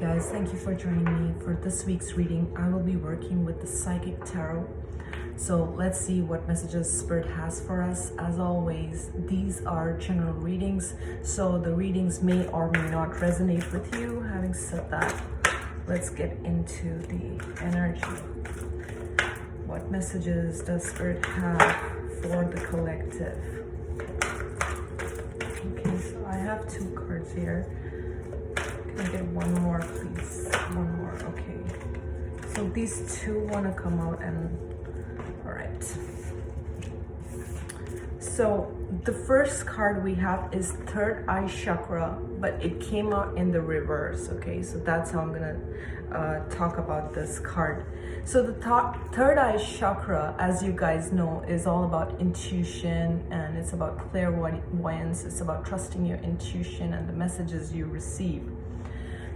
guys, thank you for joining me for this week's reading. I will be working with the Psychic Tarot. So let's see what messages Spirit has for us. As always, these are general readings, so the readings may or may not resonate with you. Having said that, let's get into the energy. What messages does Spirit have for the collective? Okay, so I have two cards here. Can I get one more, please? One more, okay. So these two want to come out and, all right. So the first card we have is Third Eye Chakra, but it came out in the reverse, okay? So that's how I'm gonna talk about this card. So the Third Eye Chakra, as you guys know, is all about intuition, and it's about clairvoyance. It's about trusting your intuition and the messages you receive.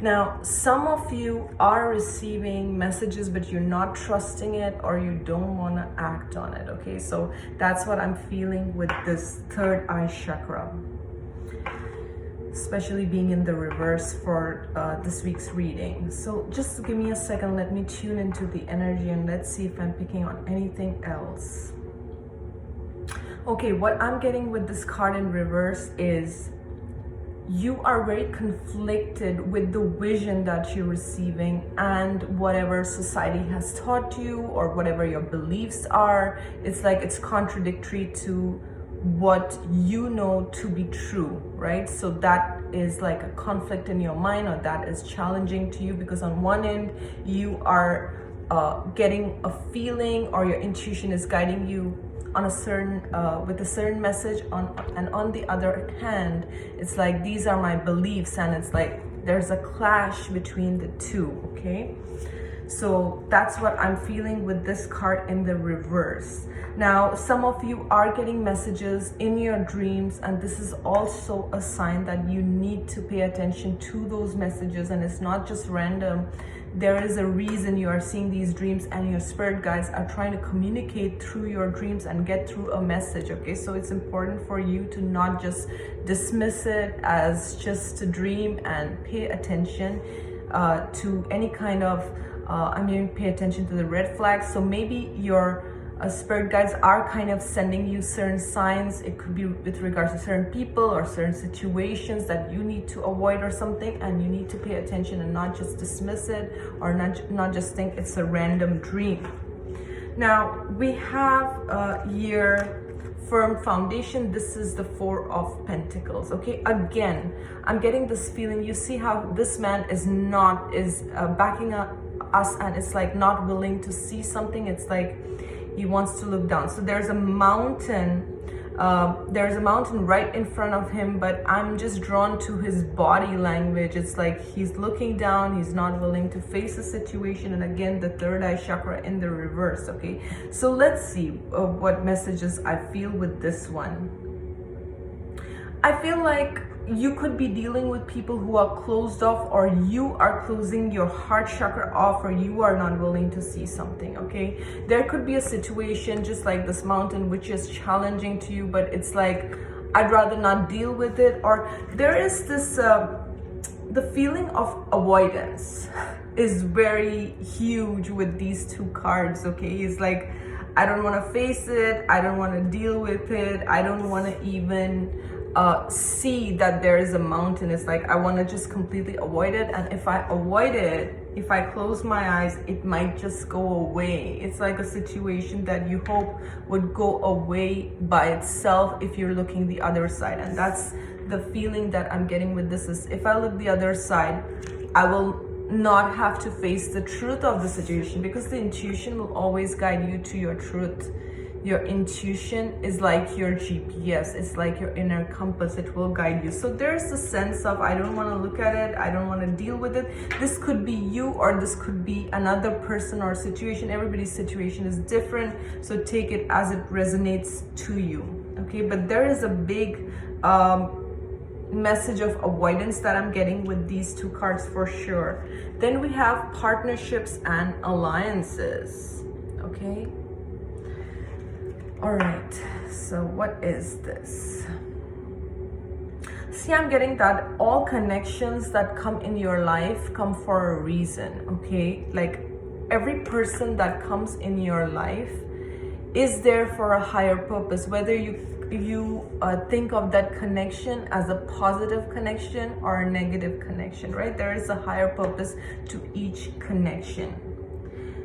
Now, some of you are receiving messages, but you're not trusting it, or you don't want to act on it, okay? So that's what I'm feeling with this Third Eye Chakra, especially being in the reverse for this week's reading. So just give me a second, let me tune into the energy and let's see if I'm picking on anything else. Okay, what I'm getting with this card in reverse is you are very conflicted with the vision that you're receiving and whatever society has taught you or whatever your beliefs are. It's like it's contradictory to what you know to be true, right? So that is like a conflict in your mind, or that is challenging to you, because on one end you are getting a feeling, or your intuition is guiding you on a certain with a certain message, and on the other hand it's like these are my beliefs, and it's like there's a clash between the two, okay? So that's what I'm feeling with this card in the reverse. Now, some of you are getting messages in your dreams, and this is also a sign that you need to pay attention to those messages, and it's not just random. There is a reason you are seeing these dreams, and your spirit guides are trying to communicate through your dreams and get through a message, okay? So it's important for you to not just dismiss it as just a dream, and pay attention to any kind of pay attention to the red flags. So maybe your spirit guides are kind of sending you certain signs. It could be with regards to certain people or certain situations that you need to avoid or something, and you need to pay attention and not just dismiss it, or not just think it's a random dream. Now we have your firm foundation. This is the Four of Pentacles, okay? Again, I'm getting this feeling, you see how this man is backing up us, and it's like not willing to see something. It's like he wants to look down. So there's a mountain right in front of him, but I'm just drawn to his body language. It's like he's looking down, he's not willing to face the situation. And again, the Third Eye Chakra in the reverse, okay? So let's see what messages I feel with this one. I feel like you could be dealing with people who are closed off, or you are closing your heart chakra off, or you are not willing to see something, okay? There could be a situation just like this mountain which is challenging to you, but it's like I'd rather not deal with it. Or there is this the feeling of avoidance is very huge with these two cards, okay? It's like I don't want to face it, I don't want to deal with it, I don't want to even see that there is a mountain. It's like I want to just completely avoid it, and if I avoid it, if I close my eyes, it might just go away. It's like a situation that you hope would go away by itself if you're looking the other side. And that's the feeling that I'm getting with this, is if I look the other side, I will not have to face the truth of the situation, because the intuition will always guide you to your truth. Your intuition is like your GPS. It's like your inner compass. It will guide you. So there's the sense of I don't want to look at it, I don't want to deal with it. This could be you, or this could be another person or situation. Everybody's situation is different, so take it as it resonates to you, okay? But there is a big message of avoidance that I'm getting with these two cards for sure. Then we have partnerships and alliances, okay? All right, so what is this? See, I'm getting that all connections that come in your life come for a reason, okay? Like every person that comes in your life is there for a higher purpose, whether you think of that connection as a positive connection or a negative connection, right? There is a higher purpose to each connection.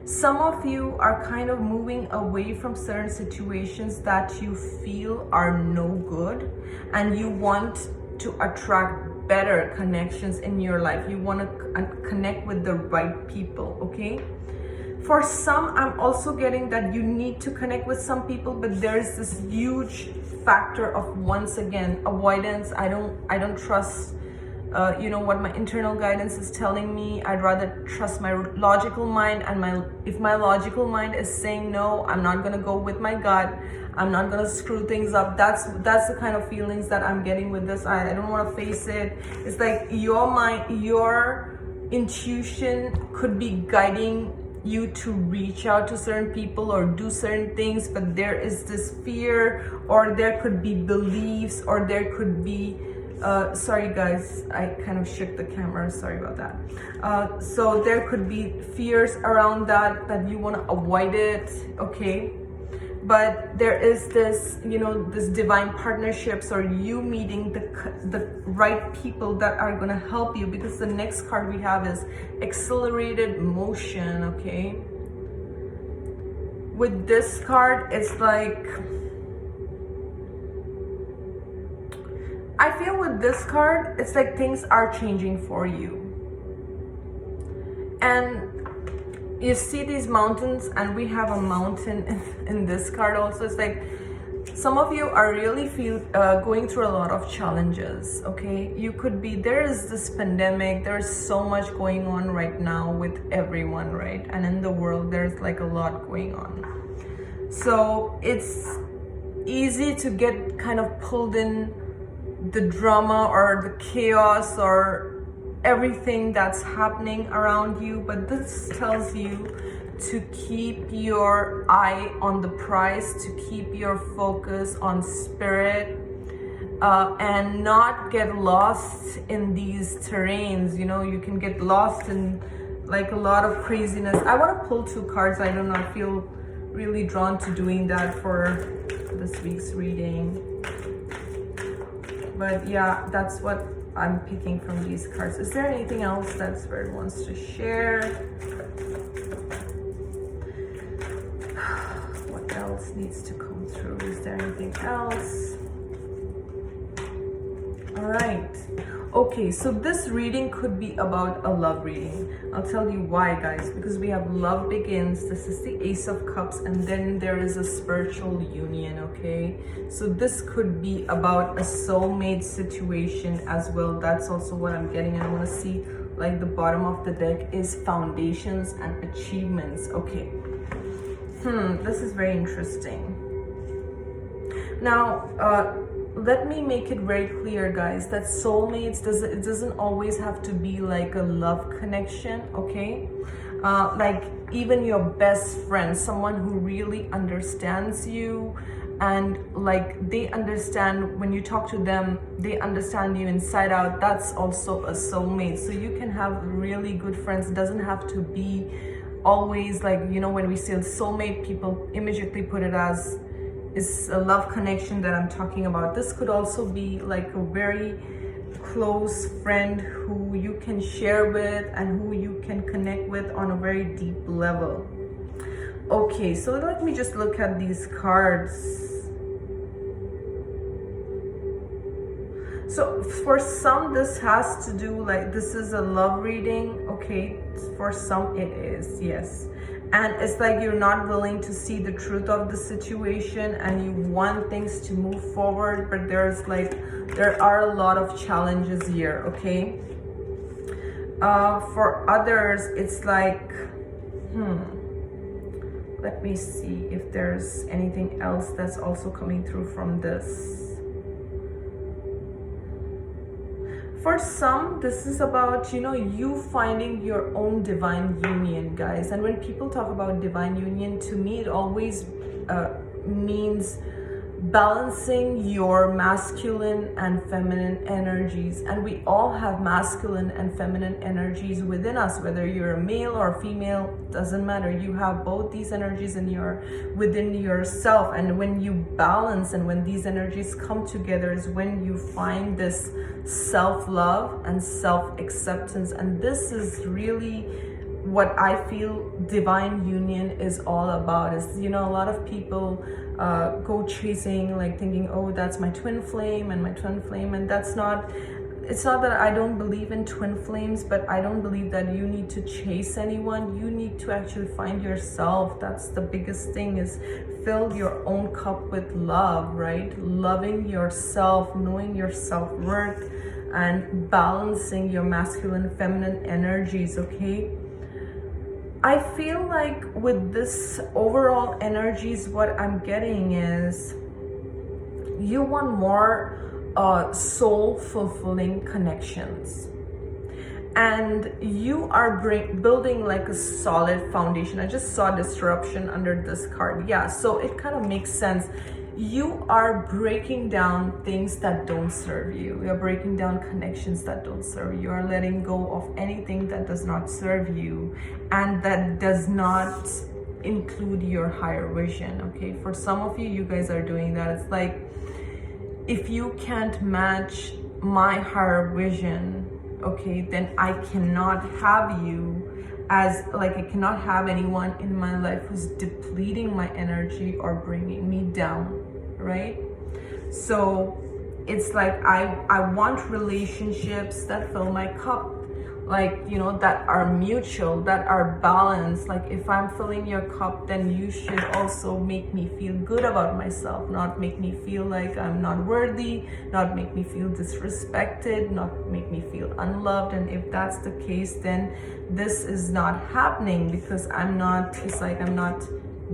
Some of you are kind of moving away from certain situations that you feel are no good, and you want to attract better connections in your life. You want to connect with the right people, okay? For some, I'm also getting that you need to connect with some people, but there's this huge factor of, once again, avoidance. I don't trust what my internal guidance is telling me. I'd rather trust my logical mind, and if my logical mind is saying no, I'm not gonna go with my gut. I'm not gonna screw things up. That's the kind of feelings that I'm getting with this. I don't want to face it. It's like your mind, your intuition could be guiding you to reach out to certain people or do certain things, but there is this fear, or there could be beliefs, or there could be sorry guys, I kind of shook the camera, sorry about that. So there could be fears around that you want to avoid it, okay? But there is this, this divine partnerships, or you meeting the right people that are going to help you, because the next card we have is accelerated motion, okay? With this card, it's like, I feel with this card, it's like things are changing for you. And you see these mountains, and we have a mountain in this card also. It's like some of you are really going through a lot of challenges, okay? You could be, there is this pandemic, there's so much going on right now with everyone, right? And in the world, there's like a lot going on. So it's easy to get kind of pulled in the drama or the chaos or everything that's happening around you, but this tells you to keep your eye on the prize, to keep your focus on spirit, and not get lost in these terrains. You can get lost in like a lot of craziness. I want to pull 2 cards. I don't know, I feel really drawn to doing that for this week's reading. But yeah, that's what I'm picking from these cards. Is there anything else that Spirit wants to share? What else needs to come through? Is there anything else? All right. Okay, so this reading could be about a love reading. I'll tell you why, guys, because we have love begins. This is the Ace of Cups, and then there is a spiritual union, okay? So this could be about a soulmate situation as well. That's also what I'm getting. And I want to see, like, the bottom of the deck is foundations and achievements. Okay. This is very interesting. Now, let me make it very clear, guys, that soulmates doesn't always have to be like a love connection, okay? Like even your best friend, someone who really understands you, and like they understand when you talk to them, they understand you inside out. That's also a soulmate. So you can have really good friends. It doesn't have to be always like, when we say soulmate, people immediately put it as is a love connection that I'm talking about. This could also be like a very close friend who you can share with and who you can connect with on a very deep level. Okay, so let me just look at these cards. So for some, this has to do, like, this is a love reading, okay? For some it is, yes. And it's like you're not willing to see the truth of the situation, and you want things to move forward, but there are a lot of challenges here, okay? For others, it's like, let me see if there's anything else that's also coming through from this. For some, this is about, you finding your own divine union, guys. And when people talk about divine union, to me, it always means balancing your masculine and feminine energies. And we all have masculine and feminine energies within us, whether you're a male or female, doesn't matter. You have both these energies within yourself. And when you balance and when these energies come together is when you find this self-love and self-acceptance. And this is really what I feel divine union is all about. Is, you know, a lot of people go chasing, like thinking, oh, that's my twin flame and my twin flame, and that's not, it's not that I don't believe in twin flames, but I don't believe that you need to chase anyone. You need to actually find yourself. That's the biggest thing, is fill your own cup with love, right? Loving yourself, knowing your self-worth, and balancing your masculine feminine energies. Okay, I feel like with this overall energies, what I'm getting is you want more soul fulfilling connections, and you are building like a solid foundation. I just saw disruption under this card. Yeah, so it kind of makes sense. You are breaking down things that don't serve you. You're breaking down connections that don't serve you. You are letting go of anything that does not serve you and that does not include your higher vision. Okay, for some of you, you guys are doing that. It's like, if you can't match my higher vision, okay, then I cannot have you as, like, I cannot have anyone in my life who's depleting my energy or bringing me down, right? So it's like I want relationships that fill my cup, like, you know, that are mutual, that are balanced. Like, if I'm filling your cup, then you should also make me feel good about myself, not make me feel like I'm not worthy, not make me feel disrespected, not make me feel unloved. And if that's the case, then this is not happening, because I'm not, it's like I'm not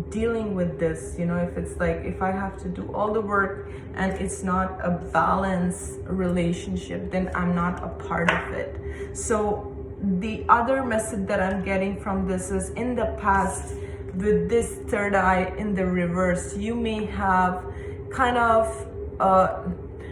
dealing with this. You know, if it's like, if I have to do all the work and it's not a balanced relationship, then I'm not a part of it. So the other message that I'm getting from this is, in the past, with this third eye in the reverse, you may have kind of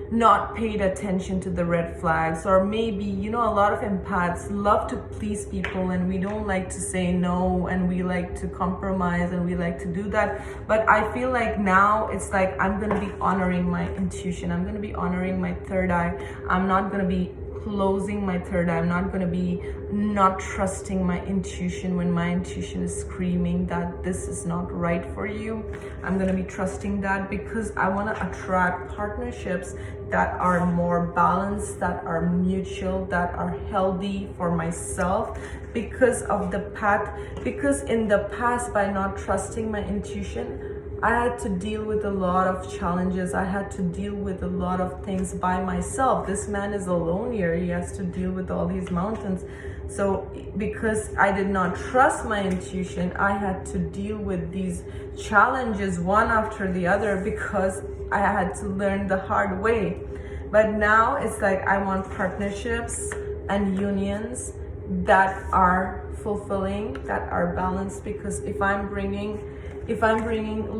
not paid attention to the red flags, or maybe, you know, a lot of empaths love to please people, and we don't like to say no, and we like to compromise, and we like to do that. But I feel like now it's like, I'm going to be honoring my intuition. I'm going to be honoring my third eye. I'm not going to be closing my third eye. I'm not going to be not trusting my intuition when my intuition is screaming that this is not right for you. I'm going to be trusting that, because I want to attract partnerships that are more balanced, that are mutual, that are healthy for myself, because of the path. Because in the past, by not trusting my intuition, I had to deal with a lot of challenges. I had to deal with a lot of things by myself. This man is alone here. He has to deal with all these mountains. So because I did not trust my intuition, I had to deal with these challenges one after the other, because I had to learn the hard way. But now it's like, I want partnerships and unions that are fulfilling, that are balanced, because if I'm bringing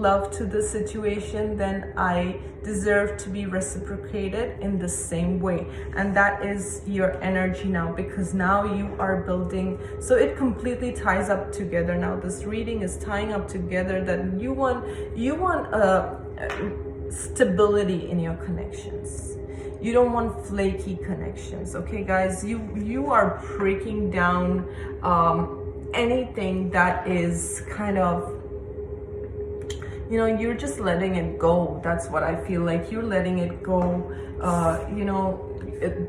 love to the situation, then I deserve to be reciprocated in the same way. And that is your energy now, because now you are building. So it completely ties up together now. This reading is tying up together that you want stability in your connections. You don't want flaky connections. Okay, guys, you are breaking down anything that is kind of, you know, you're just letting it go. That's what I feel like. You're letting it go. You know,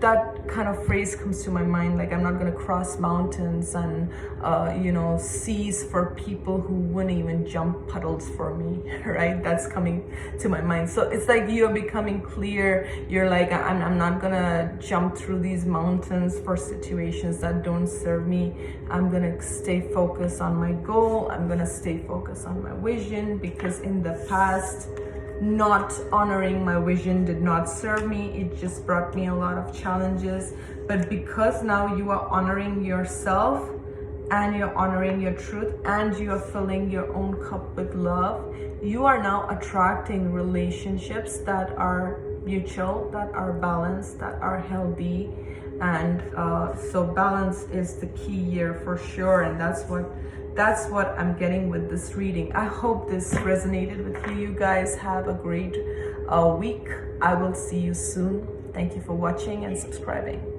that kind of phrase comes to my mind, like, I'm not going to cross mountains and, you know, seas for people who wouldn't even jump puddles for me, right? That's coming to my mind. So it's like you're becoming clear. You're like, I'm not going to jump through these mountains for situations that don't serve me. I'm going to stay focused on my goal. I'm going to stay focused on my vision, because in the past, not honoring my vision did not serve me. It just brought me a lot of challenges. But because now you are honoring yourself, and you're honoring your truth, and you're filling your own cup with love, you are now attracting relationships that are mutual, that are balanced, that are healthy. And so balance is the key here for sure, and that's what I'm getting with this reading. I hope this resonated with you. You guys have a great week. I will see you soon. Thank you for watching and subscribing.